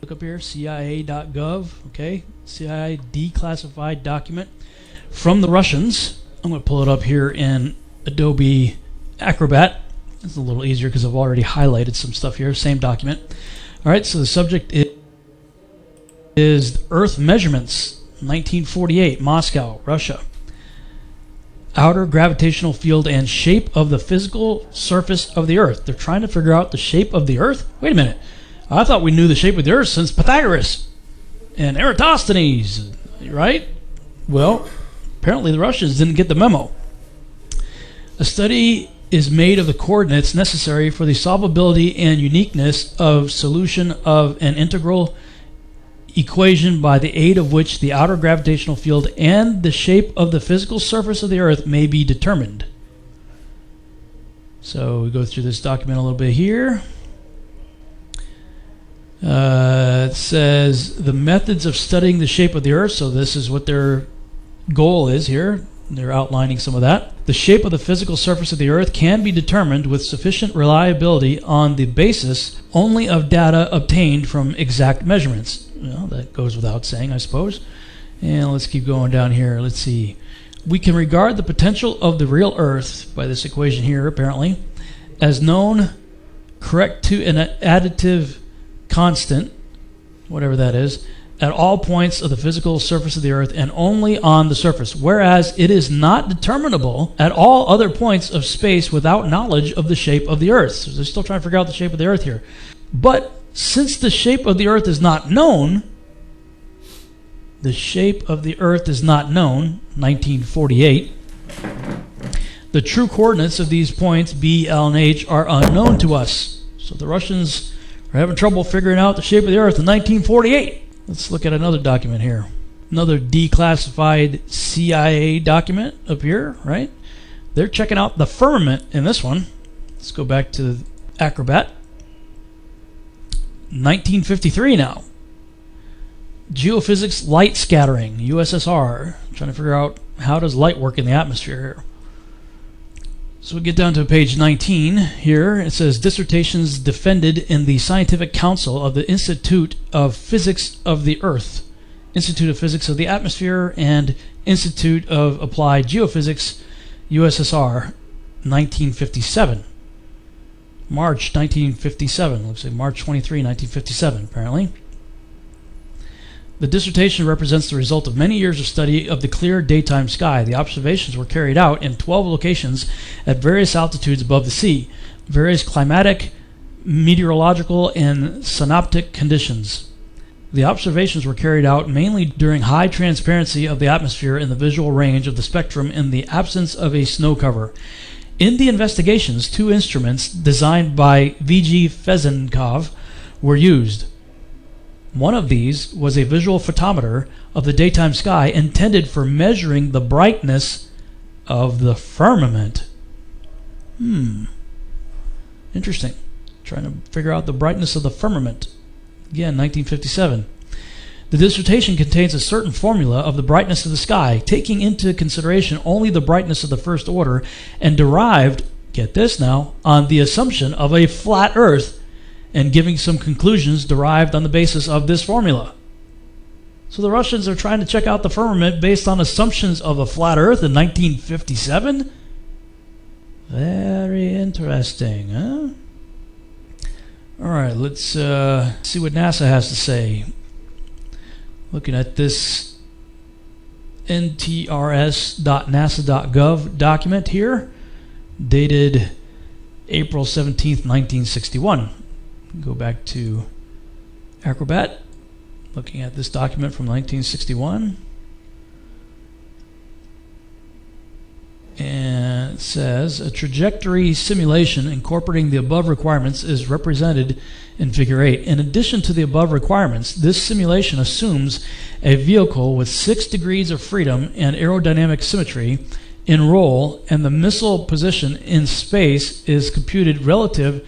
look up here, CIA.gov, okay, CIA declassified document from the Russians. I'm going to pull it up here in Adobe Acrobat. It's a little easier because I've already highlighted some stuff here. Same document. All right, so the subject is Earth measurements, 1948, Moscow, Russia. Outer gravitational field and shape of the physical surface of the Earth. They're trying to figure out the shape of the Earth? Wait a minute. I thought we knew the shape of the Earth since Pythagoras and Eratosthenes, right? Well, apparently the Russians didn't get the memo. A study is made of the coordinates necessary for the solvability and uniqueness of solution of an integral equation by the aid of which the outer gravitational field and the shape of the physical surface of the Earth may be determined. So we go through this document a little bit here. It says the methods of studying the shape of the Earth. So this is what their goal is here. They're outlining some of that. The shape of the physical surface of the Earth can be determined with sufficient reliability on the basis only of data obtained from exact measurements. Well, that goes without saying, I suppose. And let's keep going down here. Let's see. We can regard the potential of the real Earth, by this equation here apparently, as known correct to an additive constant, whatever that is, at all points of the physical surface of the Earth and only on the surface, whereas it is not determinable at all other points of space without knowledge of the shape of the Earth. So they're still trying to figure out the shape of the Earth here. But since the shape of the Earth is not known, the shape of the Earth is not known, 1948, the true coordinates of these points, B, L, and H, are unknown to us. So the Russians are having trouble figuring out the shape of the Earth in 1948. Let's look at another document here. Another declassified CIA document up here, right? They're checking out the firmament in this one. Let's go back to Acrobat. 1953 now. Geophysics light scattering, USSR. Trying to figure out how does light work in the atmosphere here. So we get down to page 19 here. It says dissertations defended in the Scientific Council of the Institute of Physics of the Earth, Institute of Physics of the Atmosphere, and Institute of Applied Geophysics, USSR, 1957. March 1957. Looks like March 23, 1957, apparently. The dissertation represents the result of many years of study of the clear daytime sky. The observations were carried out in 12 locations at various altitudes above the sea, various climatic, meteorological, and synoptic conditions. The observations were carried out mainly during high transparency of the atmosphere in the visual range of the spectrum in the absence of a snow cover. In the investigations, 2 instruments designed by V.G. Fezenkov were used. One of these was a visual photometer of the daytime sky intended for measuring the brightness of the firmament. Interesting. Trying to figure out the brightness of the firmament. Again, 1957. The dissertation contains a certain formula of the brightness of the sky, taking into consideration only the brightness of the first order, and derived, get this now, on the assumption of a flat Earth, and giving some conclusions derived on the basis of this formula. So the Russians are trying to check out the firmament based on assumptions of a flat Earth in 1957? Very interesting, huh? Alright, let's see what NASA has to say. Looking at this ntrs.nasa.gov document here, dated April 17th, 1961. Go back to Acrobat, looking at this document from 1961. And it says, a trajectory simulation incorporating the above requirements is represented in Figure 8. In addition to the above requirements, this simulation assumes a vehicle with 6 degrees of freedom and aerodynamic symmetry in roll, and the missile position in space is computed relative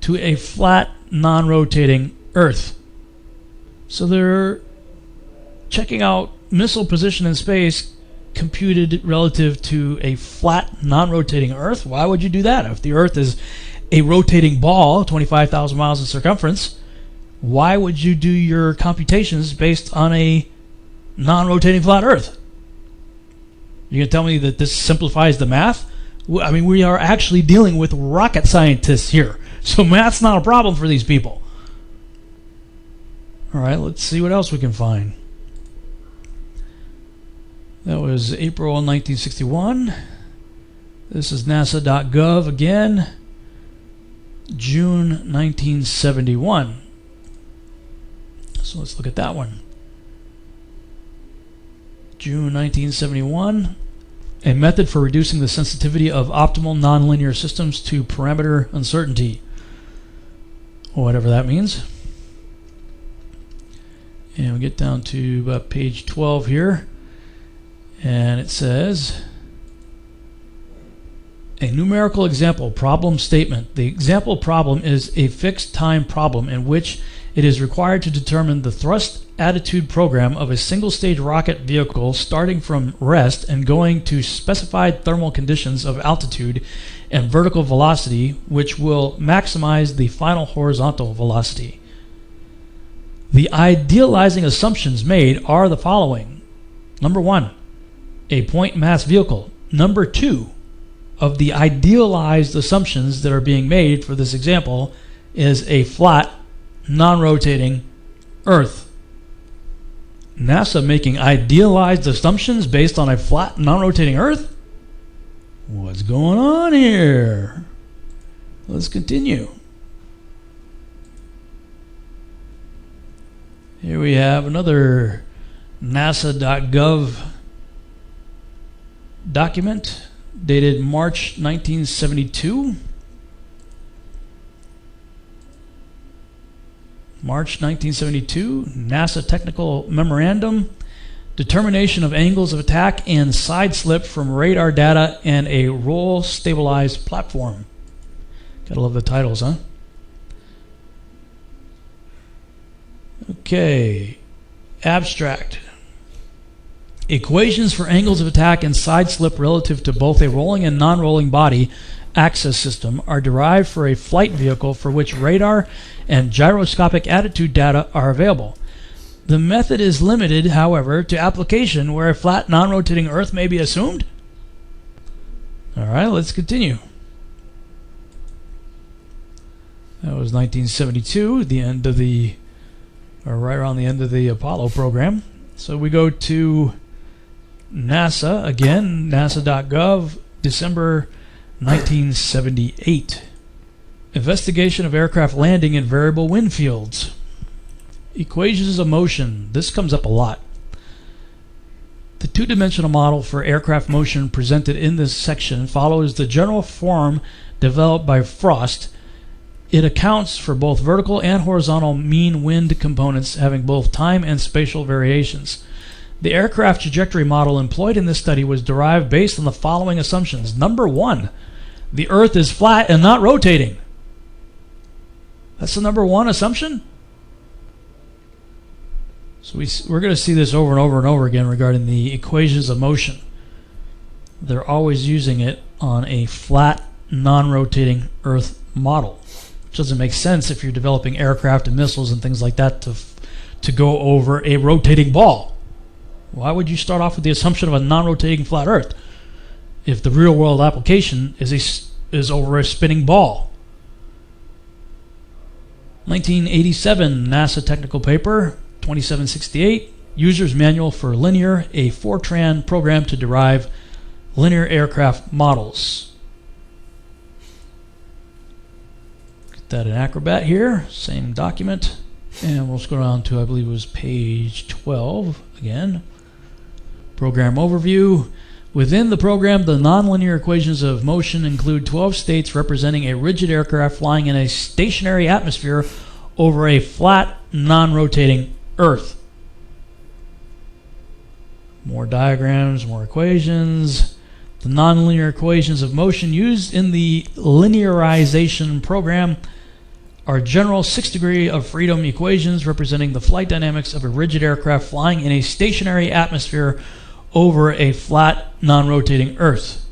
to a flat, non-rotating Earth. So they're checking out missile position in space computed relative to a flat, non-rotating Earth. Why would you do that? If the Earth is a rotating ball, 25,000 miles in circumference, Why would you do your computations based on a non-rotating flat Earth? You're going to tell me that this simplifies the math? I mean, we are actually dealing with rocket scientists here, so math's not a problem for these people. All right, let's see what else we can find. That was April 1961. This is nasa.gov again, June 1971. So let's look at that one. June 1971. A method for reducing the sensitivity of optimal nonlinear systems to parameter uncertainty. Whatever that means. And we get down to about page 12 here. And it says, a numerical example problem statement. The example problem is a fixed time problem in which it is required to determine the thrust attitude program of a single stage rocket vehicle starting from rest and going to specified thermal conditions of altitude and vertical velocity, which will maximize the final horizontal velocity. The idealizing assumptions made are the following. Number 1, a point mass vehicle. Number 2, of the idealized assumptions that are being made for this example is a flat, non-rotating Earth. NASA making idealized assumptions based on a flat, non-rotating Earth? What's going on here? Let's continue. Here we have another nasa.gov document dated March 1972. March 1972, NASA Technical Memorandum, determination of angles of attack and side slip from radar data and a roll stabilized platform. Gotta love the titles, huh? Okay, abstract. Equations for angles of attack and side slip relative to both a rolling and non-rolling body access system are derived for a flight vehicle for which radar and gyroscopic attitude data are available. The method is limited, however, to application where a flat, non-rotating Earth may be assumed. All right, let's continue. That was 1972, the end of the, or right around the end of the Apollo program. So we go to NASA again, nasa.gov, December 1978. Investigation of aircraft landing in variable wind fields. Equations of motion. This comes up a lot. The two-dimensional model for aircraft motion presented in this section follows the general form developed by Frost. It accounts for both vertical and horizontal mean wind components having both time and spatial variations. The aircraft trajectory model employed in this study was derived based on the following assumptions. Number 1, the Earth is flat and not rotating. That's the number 1 assumption? So we're going to see this over and over and over again regarding the equations of motion. They're always using it on a flat, non-rotating Earth model. Which doesn't make sense if you're developing aircraft and missiles and things like that to go over a rotating ball. Why would you start off with the assumption of a non-rotating flat Earth if the real-world application is over a spinning ball? 1987 NASA technical paper, 2768, User's Manual for Linear, a Fortran program to derive linear aircraft models. Get that in Acrobat here, same document. And we'll scroll down to, I believe it was page 12 again. Program overview. Within the program, the nonlinear equations of motion include 12 states representing a rigid aircraft flying in a stationary atmosphere over a flat, non-rotating Earth. More diagrams, more equations. The nonlinear equations of motion used in the linearization program are general 6 degree of freedom equations representing the flight dynamics of a rigid aircraft flying in a stationary atmosphere over a flat, non-rotating Earth.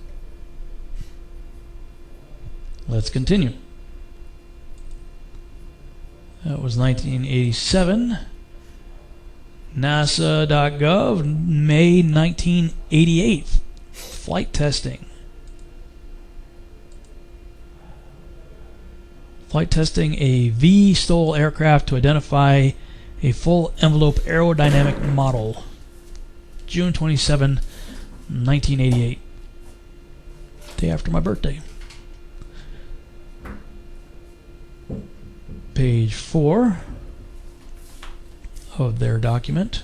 Let's continue. That was 1987. NASA.gov, May 1988. Flight testing. Flight testing a V-STOL aircraft to identify a full envelope aerodynamic model. June 27, 1988. Day after my birthday. Page 4 of their document.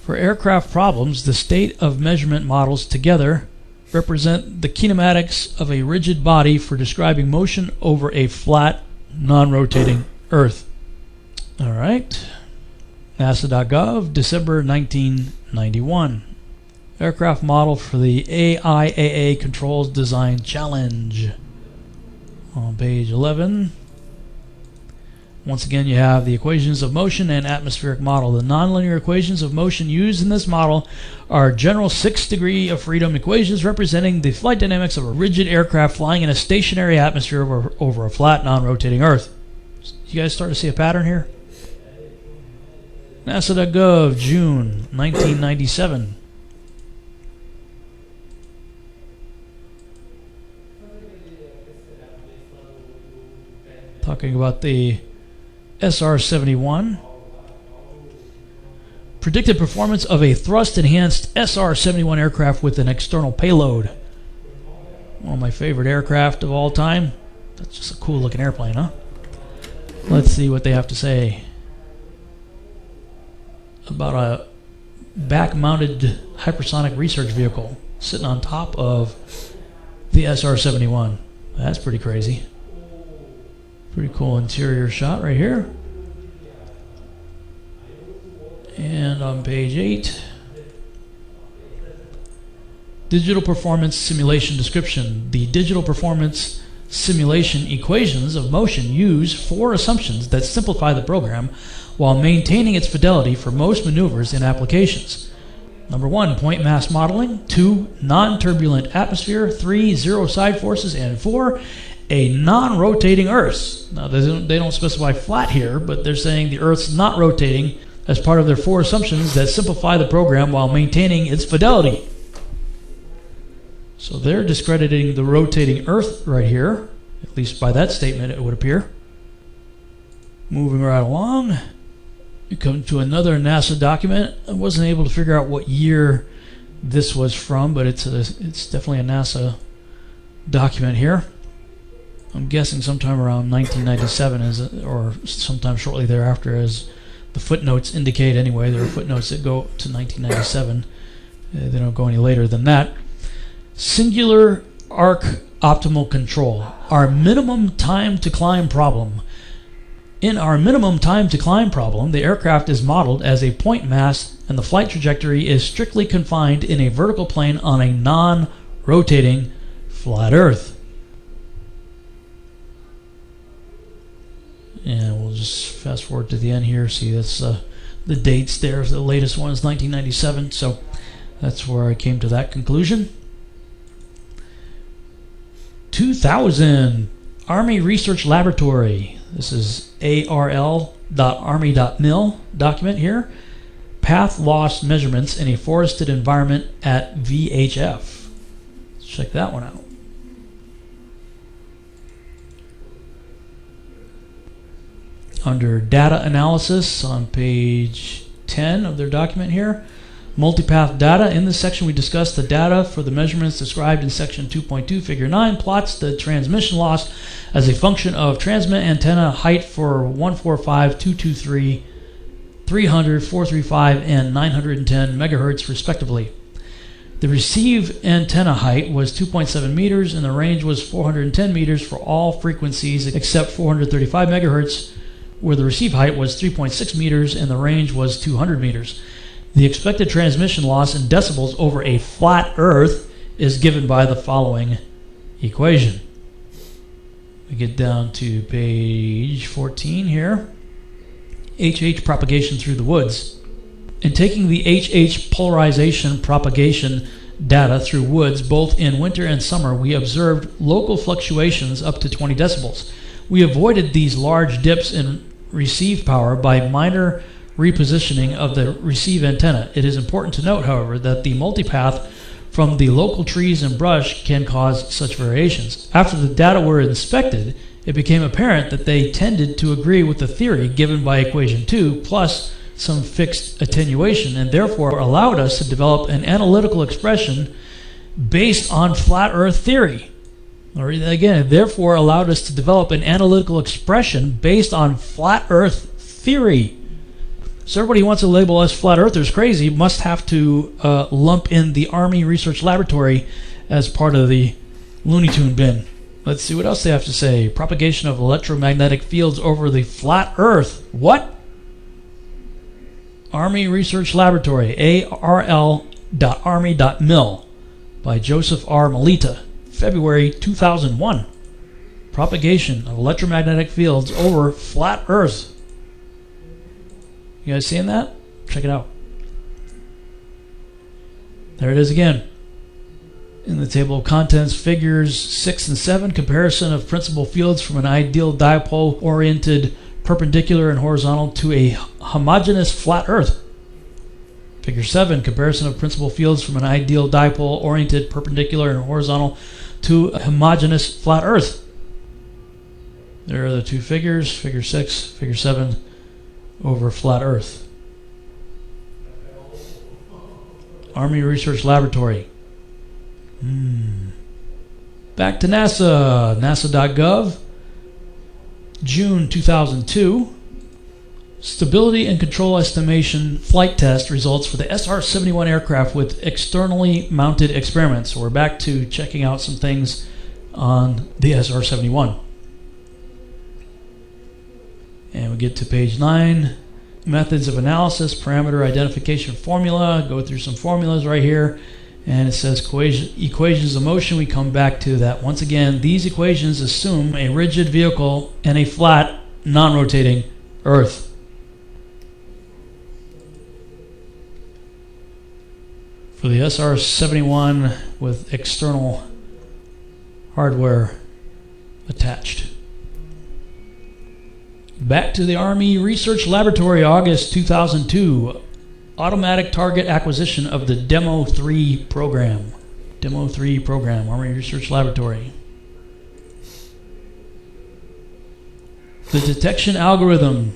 For aircraft problems, the state of measurement models together represent the kinematics of a rigid body for describing motion over a flat, non-rotating Earth. All right. NASA.gov, December 1991. Aircraft model for the AIAA Controls Design Challenge. On page 11. Once again, you have the equations of motion and atmospheric model. The nonlinear equations of motion used in this model are general 6 degree of freedom equations representing the flight dynamics of a rigid aircraft flying in a stationary atmosphere over a flat, non-rotating Earth. You guys start to see a pattern here? NASA.gov, June 1997. Talking about the SR-71. Predicted performance of a thrust-enhanced SR-71 aircraft with an external payload. One of my favorite aircraft of all time. That's just a cool-looking airplane, huh? Let's see what they have to say about a back-mounted hypersonic research vehicle sitting on top of the SR-71. That's pretty crazy. Pretty cool interior shot right here. And on page 8, digital performance simulation description. The digital performance simulation equations of motion use 4 assumptions that simplify the program while maintaining its fidelity for most maneuvers and applications. Number 1, point mass modeling. 2, non-turbulent atmosphere. 3, zero side forces. And 4, a non-rotating Earth. Now they don't specify flat here, but they're saying the Earth's not rotating as part of their 4 assumptions that simplify the program while maintaining its fidelity. So they're discrediting the rotating Earth right here, at least by that statement it would appear. Moving right along, you come to another NASA document. I wasn't able to figure out what year this was from, but it's definitely a NASA document here. I'm guessing sometime around 1997, or sometime shortly thereafter, as the footnotes indicate anyway. There are footnotes that go to 1997. They don't go any later than that. Singular arc optimal control. Our minimum time to climb problem. In our minimum time to climb problem, the aircraft is modeled as a point mass and the flight trajectory is strictly confined in a vertical plane on a non-rotating flat Earth. And we'll just fast forward to the end here. See, that's the dates there. The latest one is 1997, so that's where I came to that conclusion. 2000, Army Research Laboratory. This is arl.army.mil document here. Path loss measurements in a forested environment at VHF. Let's check that one out. Under data analysis on page 10 of their document here, multipath data. In this section we discuss the data for the measurements described in section 2.2 figure 9 plots the transmission loss as a function of transmit antenna height for 145, 223, 300, 435, and 910 megahertz respectively. The receive antenna height was 2.7 meters and the range was 410 meters for all frequencies except 435 megahertz, where the receive height was 3.6 meters and the range was 200 meters. The expected transmission loss in decibels over a flat Earth is given by the following equation. We get down to page 14 here. HH propagation through the woods. In taking the HH polarization propagation data through woods both in winter and summer, we observed local fluctuations up to 20 decibels. We avoided these large dips in receive power by minor repositioning of the receive antenna. It is important to note, however, that the multipath from the local trees and brush can cause such variations. After the data were inspected, it became apparent that they tended to agree with the theory given by equation 2 plus some fixed attenuation, and therefore allowed us to develop an analytical expression based on flat earth theory. I'll read that again. Therefore allowed us to develop an analytical expression based on flat earth theory. So everybody who wants to label us flat earthers crazy must have to lump in the Army Research Laboratory as part of the Looney Tune bin. Let's see what else they have to say. Propagation of electromagnetic fields over the flat earth. What? Army Research Laboratory, arl.army.mil, by Joseph R. Melita, February 2001. Propagation of electromagnetic fields over flat earth. You guys seeing that? Check it out. There it is again. In the table of contents, figures 6 and 7, comparison of principal fields from an ideal dipole-oriented perpendicular and horizontal to a homogeneous flat earth. Figure 7, comparison of principal fields from an ideal dipole-oriented perpendicular and horizontal to a homogeneous flat earth. There are the two figures, figure 6, figure 7, over flat earth. Army Research Laboratory. Back to NASA, nasa.gov, June 2002. Stability and control estimation flight test results for the SR-71 aircraft with externally mounted experiments. So we're back to checking out some things on the SR-71. And we get to page 9, methods of analysis, parameter identification formula. Go through some formulas right here. And it says equations of motion. We come back to that. Once again, these equations assume a rigid vehicle and a flat, non-rotating Earth. For the SR-71 with external hardware attached. Back to the Army Research Laboratory, August 2002. Automatic target acquisition of the Demo 3 program. Demo 3 program, Army Research Laboratory. The detection algorithm.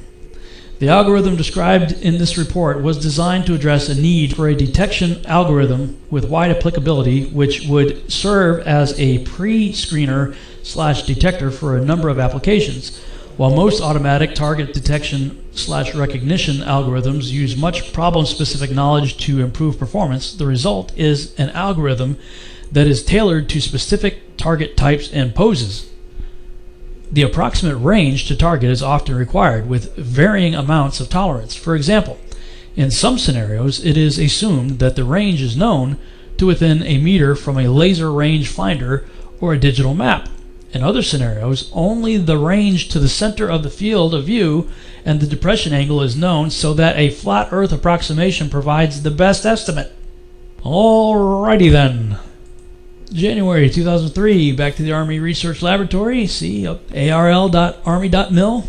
The algorithm described in this report was designed to address a need for a detection algorithm with wide applicability, which would serve as a pre-screener/detector for a number of applications. While most automatic target detection/recognition algorithms use much problem-specific knowledge to improve performance, the result is an algorithm that is tailored to specific target types and poses. The approximate range to target is often required, with varying amounts of tolerance. For example, in some scenarios, it is assumed that the range is known to within a meter from a laser range finder or a digital map. In other scenarios, only the range to the center of the field of view and the depression angle is known, so that a flat Earth approximation provides the best estimate. Alrighty then. January 2003, back to the Army Research Laboratory. See, arl.army.mil.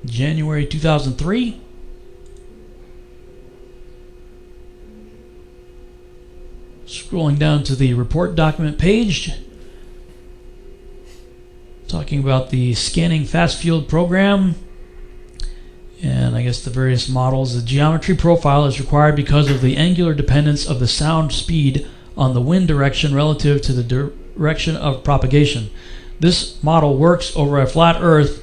January 2003. Scrolling down to the report document page. Talking about the scanning fast field program and I guess the various models. The geometry profile is required because of the angular dependence of the sound speed on the wind direction relative to the direction of propagation. This model works over a flat Earth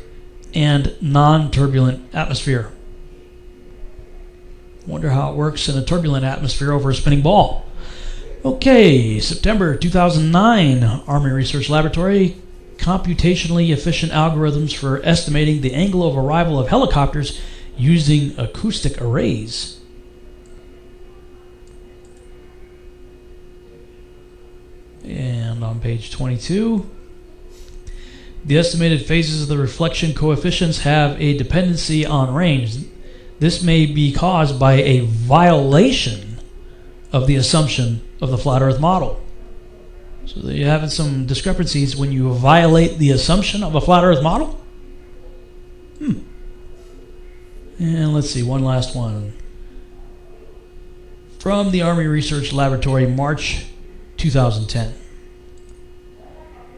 and non-turbulent atmosphere. Wonder how it works in a turbulent atmosphere over a spinning ball. Okay, September 2009, Army Research Laboratory. Computationally efficient algorithms for estimating the angle of arrival of helicopters using acoustic arrays. And on page 22, the estimated phases of the reflection coefficients have a dependency on range. This may be caused by a violation of the assumption of the flat Earth model. So there you have some discrepancies when you violate the assumption of a flat Earth model. And let's see, one last one. From the Army Research Laboratory, March 2010.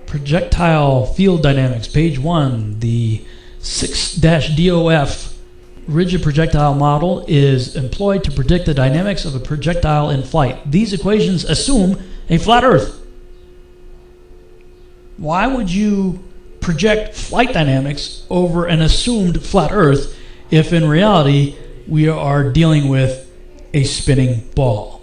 Projectile field dynamics, page 1. The 6-DOF rigid projectile model is employed to predict the dynamics of a projectile in flight. These equations assume a flat Earth. Why would you project flight dynamics over an assumed flat Earth if in reality we are dealing with a spinning ball?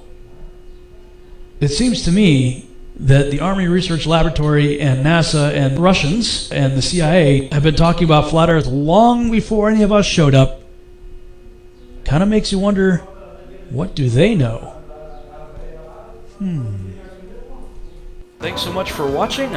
It seems to me that the Army Research Laboratory and NASA and Russians and the CIA have been talking about flat Earth long before any of us showed up. Kind of makes you wonder, what do they know? Thanks so much for watching.